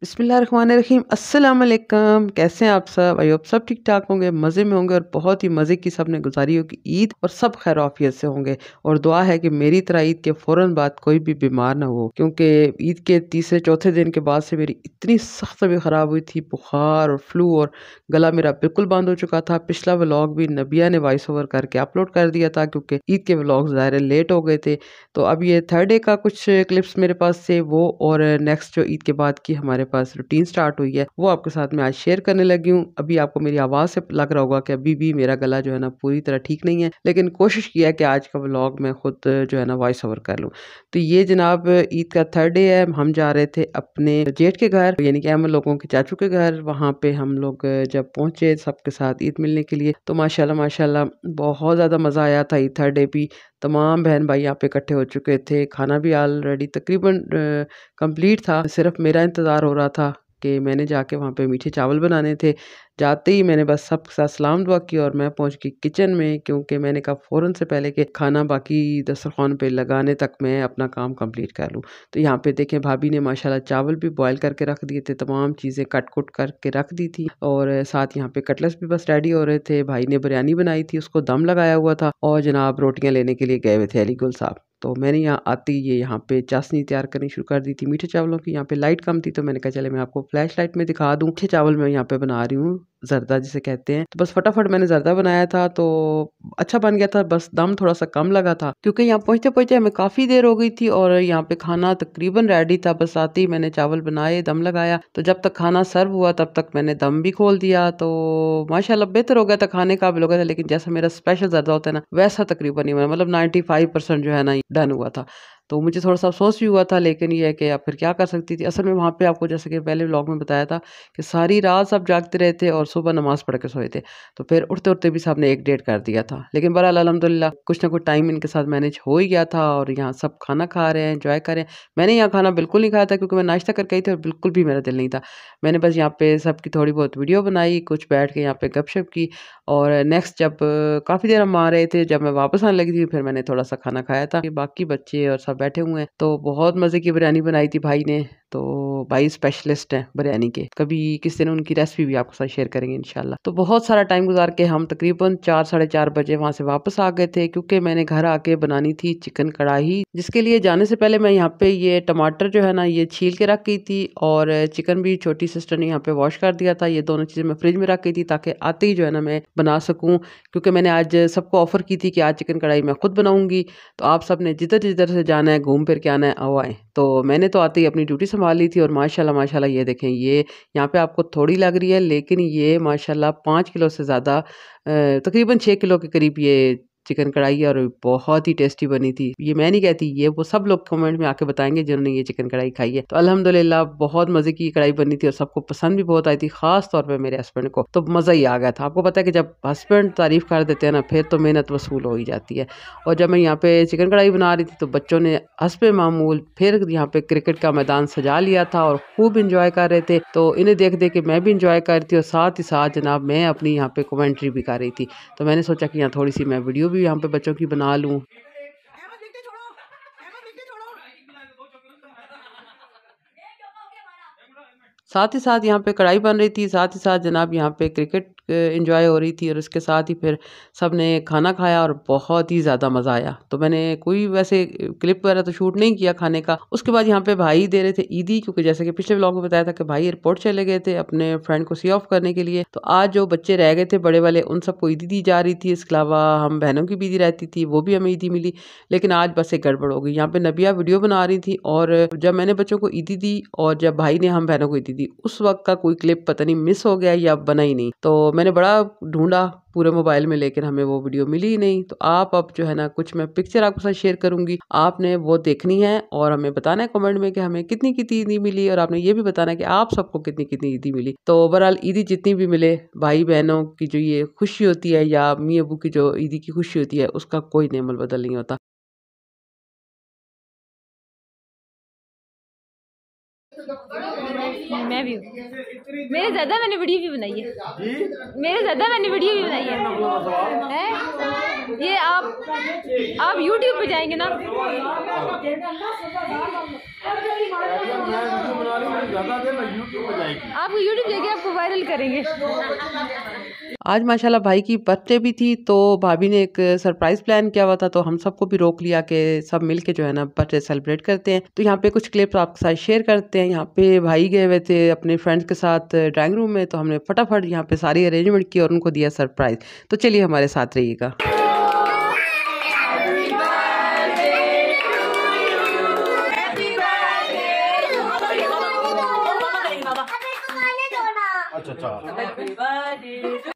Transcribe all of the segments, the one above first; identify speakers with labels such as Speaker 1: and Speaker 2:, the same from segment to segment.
Speaker 1: बिस्मिल्लाहिर्रहमानिर्रहीम। अस्सलाम वालेकुम। कैसे हैं आप सब? आई होप सब ठीक ठाक होंगे, मज़े में होंगे और बहुत ही मज़े की सबने गुजारी होगी ईद और सब खैर आफियत से होंगे। और दुआ है कि मेरी तरह ईद के फ़ौरन बाद कोई भी बीमार ना हो, क्योंकि ईद के तीसरे चौथे दिन के बाद से मेरी इतनी सख्त तबीयत ख़राब हुई थी, बुखार और फ्लू, और गला मेरा बिल्कुल बंद हो चुका था। पिछला व्लॉग भी नबिया ने वॉइस ओवर करके अपलोड कर दिया था, क्योंकि ईद के व्लॉग ज़ाहिर लेट हो गए थे। तो अब ये थर्ड डे का कुछ क्लिप्स मेरे पास से वो, और नेक्स्ट जो ईद के बाद की हमारे पास रूटीन स्टार्ट हुई है वो आपके साथ मैं आज शेयर करने लगी हूँ। अभी आपको मेरी आवाज़ से लग रहा होगा कि अभी भी मेरा गला जो है ना पूरी तरह ठीक नहीं है, लेकिन कोशिश किया है कि आज का व्लॉग मैं खुद जो है ना वॉइस ओवर कर लूँ। तो ये जनाब ईद का थर्ड डे है। हम जा रहे थे अपने जेठ के घर, यानी कि हम लोगों के चाचू के घर। वहाँ पे हम लोग जब पहुँचे सबके साथ ईद मिलने के लिए, तो माशाल्लाह माशाल्लाह बहुत ज़्यादा मज़ा आया था। ईद थर्ड डे भी तमाम बहन भाई यहाँ पे इकट्ठे हो चुके थे। खाना भी ऑलरेडी तकरीबन कंप्लीट था, सिर्फ मेरा इंतज़ार हो रहा था कि मैंने जाके वहाँ पे मीठे चावल बनाने थे। जाते ही मैंने बस सबके साथ सलाम दुआ की और मैं पहुँच गई किचन में, क्योंकि मैंने कहा फ़ौरन से पहले कि खाना बाकी दस्तरख़्वान पे लगाने तक मैं अपना काम कंप्लीट कर लूँ। तो यहाँ पे देखें भाभी ने माशाल्लाह चावल भी बॉयल करके रख दिए थे, तमाम चीज़ें कट कुट करके रख दी थी, और साथ यहाँ पे कटलेट्स भी बस रेडी हो रहे थे। भाई ने बिरयानी बनाई थी, उसको दम लगाया हुआ था, और जनाब रोटियाँ लेने के लिए गए हुए थे अली गुल साहब। तो मैंने यहाँ आते ही ये यहाँ पे चाशनी तैयार करनी शुरू कर दी थी मीठे चावलों की। यहाँ पे लाइट कम थी, तो मैंने कहा चले मैं आपको फ्लैश लाइट में दिखा दूँ। मीठे चावल मैं यहाँ पे बना रही हूँ, जर्दा जिसे कहते हैं। तो बस फटाफट मैंने जर्दा बनाया था, तो अच्छा बन गया था, बस दम थोड़ा सा कम लगा था, क्योंकि यहाँ पहुँचते पहुँचते हमें काफ़ी देर हो गई थी और यहाँ पे खाना तकरीबन रेडी था। बस आते ही मैंने चावल बनाए, दम लगाया, तो जब तक खाना सर्व हुआ तब तक मैंने दम भी खोल दिया। तो माशाल्लाह बेहतर हो गया था, खाने काबिल हो गया था। लेकिन जैसा मेरा स्पेशल जर्दा होता है ना, वैसा तकरीबन नहीं हुआ, मतलब 95% जो है ना डन हुआ था। तो मुझे थोड़ा सा अफसोस भी हुआ था, लेकिन ये है कि आप फिर क्या कर सकती थी। असल में वहाँ पे आपको जैसे कि पहले व्लॉग में बताया था कि सारी रात सब जागते रहे थे और सुबह नमाज़ पढ़ के सोए थे, तो फिर उठते-उठते भी सब ने 1 डेढ़ कर दिया था। लेकिन बहरहाल अल्हम्दुलिल्लाह कुछ ना कुछ टाइम इनके साथ मैनेज हो ही गया था, और यहाँ सब खाना खा रहे हैं, एन्जॉय कर रहे हैं। मैंने यहाँ खाना बिल्कुल नहीं खाया था, क्योंकि मैं नाश्ता करके आई थी और बिल्कुल भी मेरा दिल नहीं था। मैंने बस यहाँ पे सबकी थोड़ी बहुत वीडियो बनाई, कुछ बैठ के यहाँ पे गपशप की, और नेक्स्ट जब काफ़ी देर हम आ रहे थे, जब मैं वापस आने लगी थी, फिर मैंने थोड़ा-सा खाना खाया था। बाकी बच्चे और सब बैठे हुए हैं, तो बहुत मज़े की बिरयानी बनाई थी भाई ने। तो भाई स्पेशलिस्ट हैं बिरयानी के, कभी किसी दिन उनकी रेसिपी भी आपके साथ शेयर करेंगे इंशाल्लाह। तो बहुत सारा टाइम गुजार के हम तकरीबन 4 साढ़े 4 बजे वहाँ से वापस आ गए थे, क्योंकि मैंने घर आके बनानी थी चिकन कढ़ाई, जिसके लिए जाने से पहले मैं यहाँ पे ये टमाटर जो है ना ये छील के रख गई थी, और चिकन भी छोटी सिस्टर ने यहाँ पे वॉश कर दिया था। ये दोनों चीज़ें मैं फ्रिज में रख गई थी, ताकि आते ही जो है ना मैं बना सकूँ, क्योंकि मैंने आज सबको ऑफ़र की थी कि आज चिकन कढ़ाई मैं खुद बनाऊँगी, तो आप सब ने जिधर-जिधर से जाना है, घूम फिर के आना है, आओ आएँ। तो मैंने तो आते ही अपनी ड्यूटी संभाल ली थी, और माशाल्लाह माशाल्लाह ये देखें, ये यहाँ पे आपको थोड़ी लग रही है, लेकिन ये माशाल्लाह 5 किलो से ज़्यादा तकरीबन 6 किलो के करीब ये चिकन कढ़ाई है, और बहुत ही टेस्टी बनी थी। ये मैं नहीं कहती, ये वो सब लोग कमेंट में आके बताएँगे जिन्होंने ये चिकन कढ़ाई खाई है। तो अल्हम्दुलिल्लाह बहुत मज़े की कढ़ाई बनी थी, और सबको पसंद भी बहुत आई थी, ख़ास तौर पे मेरे हस्बैंड को तो मज़ा ही आ गया था। आपको पता है कि जब हस्बैंड तारीफ़ कर देते हैं ना, फिर तो मेहनत वसूल हो ही जाती है। और जब मैं यहाँ पे चिकन कढ़ाई बना रही थी, तो बच्चों ने हस्बे मामूल फिर यहाँ पे क्रिकेट का मैदान सजा लिया था और खूब इंजॉय कर रहे थे। तो इन्हें देख देख के मैं भी इंजॉय कर रही थी, और साथ ही साथ जनाब मैं अपनी यहाँ पे कमेंट्री भी कर रही थी। तो मैंने सोचा कि यहाँ थोड़ी सी मैं वीडियो भी यहाँ पे बच्चों की बना लूँ। साथ ही साथ यहाँ पे कढ़ाई बन रही थी, साथ ही साथ जनाब यहाँ पे क्रिकेट एंजॉय हो रही थी, और उसके साथ ही फिर सब ने खाना खाया और बहुत ही ज़्यादा मज़ा आया। तो मैंने कोई वैसे क्लिप वगैरह तो शूट नहीं किया खाने का। उसके बाद यहाँ पे भाई दे रहे थे ईदी, क्योंकि जैसे कि पिछले व्लॉग में बताया था कि भाई एयरपोर्ट चले गए थे अपने फ्रेंड को सी ऑफ करने के लिए। तो आज जो बच्चे रह गए थे बड़े वाले, उन सबको ईदी दी जा रही थी। इसके अलावा हम बहनों की भी ईदी रहती थी, वो भी हमें ईदी मिली, लेकिन आज बस एक गड़बड़ हो गई। यहाँ पे नबिया वीडियो बना रही थी, और जब मैंने बच्चों को ईदी दी और जब भाई ने हम बहनों को ईदी दी, उस वक्त का कोई क्लिप पता नहीं मिस हो गया या बना ही नहीं। तो मैंने बड़ा ढूंढा पूरे मोबाइल में, लेकिन हमें वो वीडियो मिली ही नहीं। तो आप अब जो है ना कुछ मैं पिक्चर आपके साथ शेयर करूंगी, आपने वो देखनी है और हमें बताना है कमेंट में कि हमें कितनी कितनी ईदी मिली, और आपने ये भी बताना है कि आप सबको कितनी कितनी ईदी मिली। तो ओवरऑल ईदी जितनी भी मिले, भाई बहनों की जो ये खुशी होती है या अम्मी अबू की जो ईदी की खुशी होती है, उसका कोई नेमल बदल नहीं होता।
Speaker 2: मैं भी मेरे ज़्यादा मैंने वीडियो भी बनाई है, मेरे ज़्यादा मैंने वीडियो भी बनाई है। ये आप YouTube पे जाएंगे ना, आपको यूट्यूब देके आपको वायरल करेंगे।
Speaker 1: आज माशाल्लाह भाई की बर्थडे भी थी, तो भाभी ने एक सरप्राइज प्लान किया हुआ था, तो हम सबको भी रोक लिया कि सब मिलके जो है ना बर्थडे सेलिब्रेट करते हैं। तो यहाँ पे कुछ क्लिप्स आपके साथ शेयर करते हैं। यहाँ पे भाई गए हुए थे अपने फ्रेंड्स के साथ ड्राइंग रूम में, तो हमने फटाफट यहाँ पे सारी अरेंजमेंट की और उनको दिया सरप्राइज। तो चलिए हमारे साथ रहिएगा।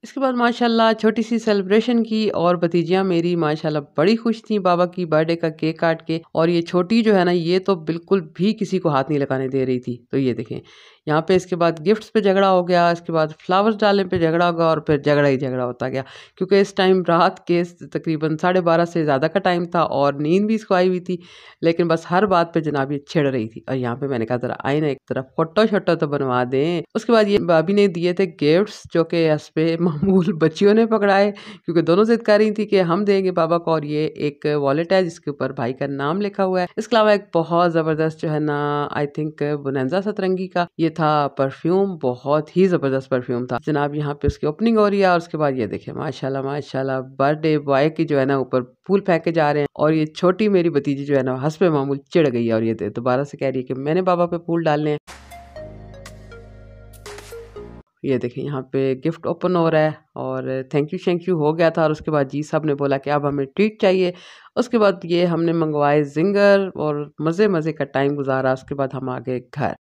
Speaker 1: इसके बाद माशाल्लाह छोटी सी सेलिब्रेशन की और भतीजियां मेरी माशाल्लाह बड़ी खुश थी बाबा की बर्थडे का केक काट के। और ये छोटी जो है ना, ये तो बिल्कुल भी किसी को हाथ नहीं लगाने दे रही थी। तो ये देखें यहाँ पे इसके बाद गिफ्ट्स पे झगड़ा हो गया, इसके बाद फ्लावर्स डालने पे झगड़ा हो गया और फिर झगड़ा ही झगड़ा होता गया, क्योंकि इस टाइम रात के तकरीबन 12:30 से ज़्यादा का टाइम था और नींद भी इसको आई हुई थी। लेकिन बस हर बात पे जनाब ये छिड़ रही थी। और यहाँ पे मैंने कहा जरा आए ना एक तरफ फोटो शोटो तो बनवा दें। उसके बाद ये भाभी ने दिए थे गिफ्ट्स, जो कि इस पे मामूल बच्चियों ने पकड़ाए, क्योंकि दोनों जिद कर रही थी कि हम देंगे बाबा को। और ये एक वॉलेट है जिसके ऊपर भाई का नाम लिखा हुआ है। इसके अलावा एक बहुत ज़बरदस्त जो है ना, आई थिंक बोनांजा सतरंगी का ये था परफ्यूम, बहुत ही ज़बरदस्त परफ्यूम था जनाब। यहाँ पे उसकी ओपनिंग हो रही है और उसके बाद ये देखें माशाल्लाह माशाल्लाह बर्थडे बॉय की जो है ना ऊपर फूल फेंके जा रहे हैं। और ये छोटी मेरी भतीजी जो है ना हंस पे मामूल चिढ़ गई है और ये दोबारा से कह रही है कि मैंने बाबा पे फूल डालने हैं। ये देखें यहाँ पे गिफ्ट ओपन हो रहा है और थैंक यू हो गया था। और उसके बाद जी साहब ने बोला कि अब हमें ट्रीट चाहिए। उसके बाद ये हमने मंगवाए जिंगर और मज़े मज़े का टाइम गुजारा। उसके बाद हम आ गए घर।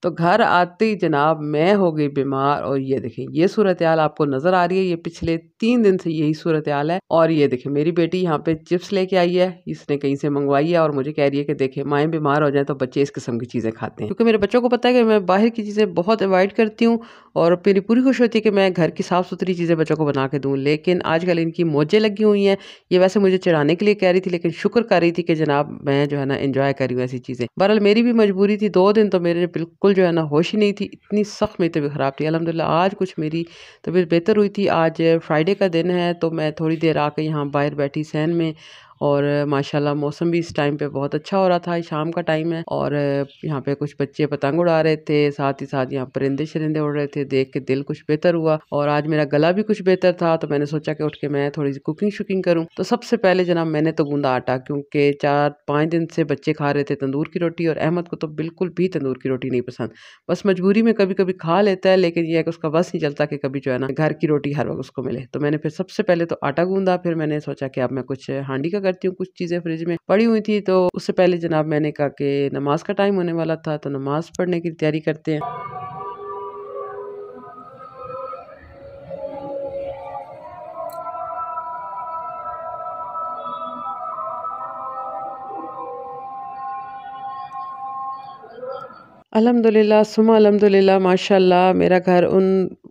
Speaker 1: तो घर आते ही जनाब मैं हो गई बीमार। और ये देखें ये सूरत हाल आपको नज़र आ रही है, ये पिछले 3 दिन से यही सूरत हाल है। और ये देखें मेरी बेटी यहाँ पे चिप्स लेके आई है, इसने कहीं से मंगवाई है और मुझे कह रही है कि देखें माएँ बीमार हो जाए तो बच्चे इस किस्म की चीज़ें खाते हैं, क्योंकि मेरे बच्चों को पता है कि मैं बाहर की चीज़ें बहुत अवॉइड करती हूँ और मेरी पूरी कोशिश होती है कि मैं घर की साफ़ सुथरी चीज़ें बच्चों को बना के दूँ। लेकिन आजकल इनकी मौजें लगी हुई हैं। ये वैसे मुझे चिढ़ाने के लिए कह रही थी, लेकिन शुक्र कर रही थी कि जनाब मैं जो है ना एंजॉय कर रही हूँ ऐसी चीज़ें। बहरहाल मेरी भी मजबूरी थी। 2 दिन तो मेरे बिल्कुल जो है ना होश ही नहीं थी, इतनी सख्त मेरी तबीयत ख़राब थी। अल्हम्दुलिल्लाह आज कुछ मेरी तबीयत बेहतर हुई थी। आज फ्राइडे का दिन है, तो मैं थोड़ी देर आके यहाँ बाहर बैठी सहन में। और माशाल्लाह मौसम भी इस टाइम पे बहुत अच्छा हो रहा था, शाम का टाइम है। और यहाँ पे कुछ बच्चे पतंग उड़ा रहे थे, साथ ही साथ यहाँ परिंदे शरिंदे उड़ रहे थे, देख के दिल कुछ बेहतर हुआ। और आज मेरा गला भी कुछ बेहतर था, तो मैंने सोचा कि उठ के मैं थोड़ी सी कुकिंग शुकिंग करूँ। तो सबसे पहले जनाब मैंने तो गूंदा आटा, क्योंकि 4-5 दिन से बच्चे खा रहे थे तंदूर की रोटी और अहमद को तो बिल्कुल भी तंदूर की रोटी नहीं पसंद। बस मजबूरी में कभी कभी खा लेता है, लेकिन यह है कि उसका बस नहीं चलता कि कभी जो है ना घर की रोटी हर वक्त उसको मिले। तो मैंने फिर सबसे पहले तो आटा गूंदा, फिर मैंने सोचा कि अब मैं कुछ हांडी का करती हूँ। कुछ चीज़ें फ्रिज में पड़ी हुई थी, तो उससे पहले जनाब मैंने कहा कि नमाज का टाइम होने वाला था, तो नमाज पढ़ने की तैयारी करते हैं। अल्हम्दुलिल्लाह सुम्मा अल्हम्दुलिल्लाह माशाल्लाह मेरा घर उन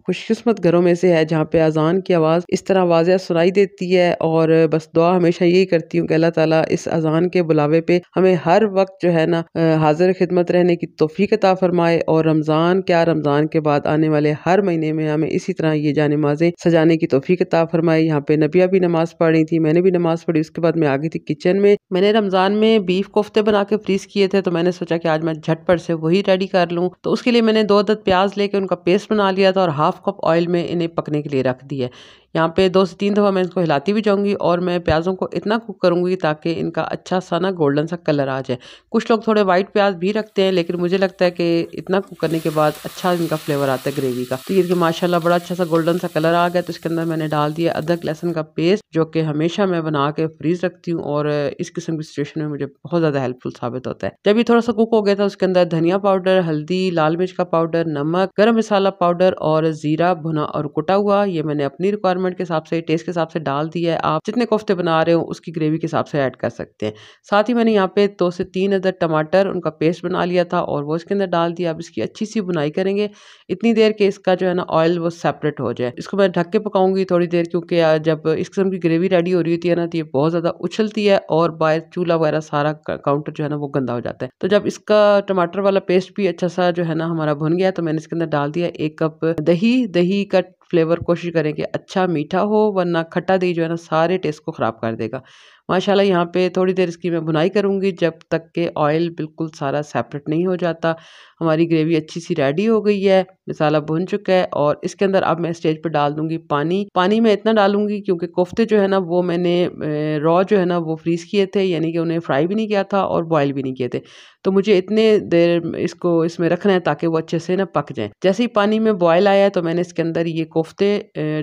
Speaker 1: खुशकिस्मत घरों में से है जहाँ पे अज़ान की आवाज़ इस तरह वाज़िया सुनाई देती है। और बस दुआ हमेशा यही करती हूँ कि अल्लाह ताला इस अज़ान के बुलावे पे हमें हर वक्त जो है ना हाजिर खिदमत रहने की तौफीक अता फरमाए। और रमज़ान क्या, रमज़ान के बाद आने वाले हर महीने में हमें इसी तरह ये जानिमाज़ें सजाने की तौफीक अता फरमाए। यहाँ पे नबिया भी नमाज़ पढ़ रही थी, मैंने भी नमाज़ पढ़ी। उसके बाद मैं आ गई थी किचन में। मैंने रमज़ान में बीफ कोफ्ते बना के फ्रीज़ किए थे, तो मैंने सोचा कि आज मैं झटपट से वही रेडी कर लूँ। तो उसके लिए मैंने 2 अदद प्याज लेके उनका पेस्ट बना लिया था और हाफ कप ऑयल में इन्हें पकने के लिए रख दिया। यहाँ पे 2 से 3 दफ़ा मैं इसको हिलाती भी जाऊंगी और मैं प्याज़ों को इतना कुक करूंगी ताकि इनका अच्छा सा ना गोल्डन सा कलर आ जाए। कुछ लोग थोड़े वाइट प्याज भी रखते हैं, लेकिन मुझे लगता है कि इतना कुक करने के बाद अच्छा इनका फ्लेवर आता है ग्रेवी का। तो ये माशाल्लाह बड़ा अच्छा सा गोल्डन सा कलर आ गया। तो इसके अंदर मैंने डाल दिया अदरक लहसुन का पेस्ट, जो कि हमेशा मैं बना के फ्रीज रखती हूँ और इस किस्म की सिचुएशन में मुझे बहुत ज़्यादा हेल्पफुल साबित होता है। जब ये थोड़ा सा कुक हो गया था उसके अंदर धनिया पाउडर, हल्दी, लाल मिर्च का पाउडर, नमक, गरम मसाला पाउडर और जीरा भुना और कुटा हुआ, ये मैंने अपनी रिक्वायरमेंट के हिसाब से, टेस्ट के हिसाब से डाल दिया है। आप जितने कोफ्ते बना रहे हो उसकी ग्रेवी के हिसाब से ऐड कर सकते हैं। साथ ही मैंने यहाँ पे 2 से 3 अदर टमाटर उनका पेस्ट बना लिया था और वो इसके अंदर डाल दिया। अब इसकी अच्छी सी बुनाई करेंगे इतनी देर के इसका जो है ना ऑयल वो सेपरेट हो जाए। इसको मैं ढक के पकाऊंगी थोड़ी देर, क्योंकि जब इस किस्म की ग्रेवी रेडी हो रही होती है ना तो ये बहुत ज़्यादा उछलती है और बाहर चूल्हा वगैरह सारा काउंटर जो है ना वो गंदा हो जाता है। तो जब इसका टमाटर वाला पेस्ट भी अच्छा सा जो है ना हमारा भुन गया, तो मैंने इसके अंदर डाल दिया 1 कप दही। दही का फ्लेवर कोशिश करें कि अच्छा मीठा हो, वरना खट्टा दही जो है ना सारे टेस्ट को ख़राब कर देगा। माशाल्लाह यहाँ पे थोड़ी देर इसकी मैं भुनाई करूँगी जब तक के ऑयल बिल्कुल सारा सेपरेट नहीं हो जाता। हमारी ग्रेवी अच्छी सी रेडी हो गई है, मसाला भुन चुका है और इसके अंदर अब मैं स्टेज पे डाल दूँगी पानी। पानी मैं इतना डालूँगी क्योंकि कोफ्ते जो है ना वो मैंने रॉ जो है ना वो फ्रीज़ किए थे, यानी कि उन्हें फ्राई भी नहीं किया था और बॉयल भी नहीं किए थे। तो मुझे इतने देर इसको इसमें रखना है ताकि वो अच्छे से ना पक जाएँ। जैसे ही पानी में बॉयल आया है तो मैंने इसके अंदर ये कोफ्ते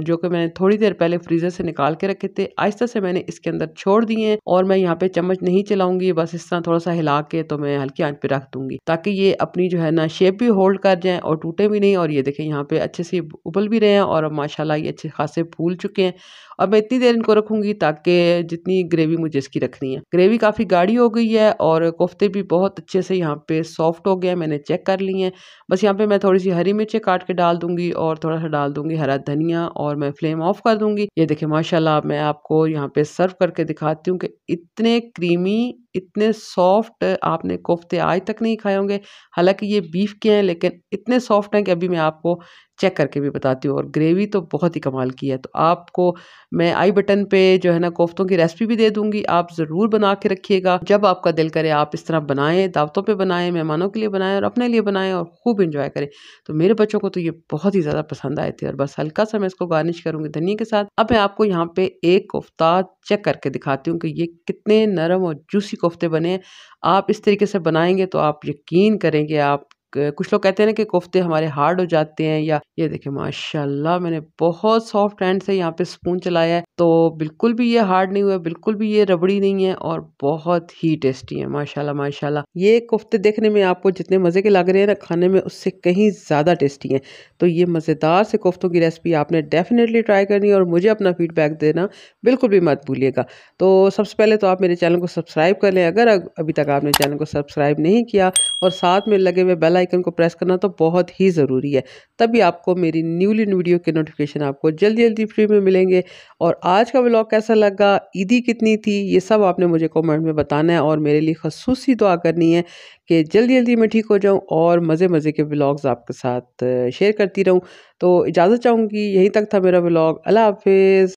Speaker 1: जो कि मैंने थोड़ी देर पहले फ्रीज़र से निकाल के रखे थे, आहिस्ता से मैंने इसके अंदर छोड़ दिए हैं और मैं यहाँ पे चम्मच नहीं चलाऊँगी, बस इस तरह थोड़ा-सा हिला के तो मैं हल्की आँच पे रख दूँगी ताकि ये अपनी जो है ना शेप भी होल्ड कर जाएँ और टूटे भी नहीं। और ये देखें यहाँ पे अच्छे से उबल भी रहे हैं और अब माशाल्लाह ये अच्छे खासे फूल चुके हैं। अब मैं इतनी देर इनको रखूँगी ताकि जितनी ग्रेवी मुझे इसकी रखनी है। ग्रेवी काफ़ी गाढ़ी हो गई है और कोफ्ते भी बहुत अच्छे से यहाँ पे सॉफ्ट हो गए हैं, मैंने चेक कर लिए हैं। बस यहाँ पे मैं थोड़ी-सी हरी मिर्चें काट के डाल दूँगी और थोड़ा-सा डाल दूँगी हरा धनिया और मैं फ्लेम ऑफ कर दूँगी। ये देखिए माशाल्लाह मैं आपको यहाँ पे सर्व करके दिखाती हूँ कि इतने क्रीमी, इतने सॉफ्ट आपने कोफ्ते आज तक नहीं खाए होंगे। हालाँकि ये बीफ के हैं लेकिन इतने सॉफ्ट हैं कि अभी मैं आपको चेक करके भी बताती हूँ और ग्रेवी तो बहुत ही कमाल की है। तो आपको मैं आई बटन पे जो है ना कोफ्तों की रेसिपी भी दे दूँगी, आप ज़रूर बना के रखिएगा। जब आपका दिल करे आप इस तरह बनाएँ, दावतों पे बनाएँ, मेहमानों के लिए बनाएँ और अपने लिए बनाएँ और खूब एन्जॉय करें। तो मेरे बच्चों को तो ये बहुत ही ज़्यादा पसंद आए थे और बस हल्का-सा मैं इसको गार्निश करूँगी धनिया के साथ। अब मैं आपको यहाँ पे एक कोफ्ता चेक करके दिखाती हूँ कि ये कितने नरम और जूसी कोफ्ते बने हैं। आप इस तरीके से बनाएँगे तो आप यकीन करेंगे आप कुछ लोग कहते हैं ना कि कोफ्ते हमारे हार्ड हो जाते हैं, या ये देखिए माशाल्लाह मैंने बहुत सॉफ्ट हैंड से यहाँ पे स्पून चलाया है तो बिल्कुल भी ये हार्ड नहीं हुआ, बिल्कुल भी ये रबड़ी नहीं है और बहुत ही टेस्टी है माशाल्लाह माशाल्लाह। ये कोफ्ते देखने में आपको जितने मज़े के लग रहे हैं ना, खाने में उससे कहीं ज़्यादा टेस्टी हैं। तो ये मज़ेदार से कोफ्तों की रेसिपी आपने डेफिनेटली ट्राई करनी है और मुझे अपना फीडबैक देना बिल्कुल भी मत भूलिएगा। तो सबसे पहले तो आप मेरे चैनल को सब्सक्राइब कर लें अगर अभी तक आपने चैनल को सब्सक्राइब नहीं किया, और साथ में लगे हुए बेल आइकन को प्रेस करना तो बहुत ही ज़रूरी है, तभी आपको मेरी न्यूली वीडियो के नोटिफिकेशन आपको जल्दी जल्दी फ्री में मिलेंगे। और आज का व्लॉग कैसा लगा, ईदी कितनी थी, ये सब आपने मुझे कमेंट में बताना है और मेरे लिए खसूसी दुआ करनी है कि जल्दी जल्दी मैं ठीक हो जाऊं और मज़े मज़े के व्लॉग्स आपके साथ शेयर करती रहूं। तो इजाज़त चाहूँगी, यहीं तक था मेरा व्लॉग। अल्लाह हाफिज़।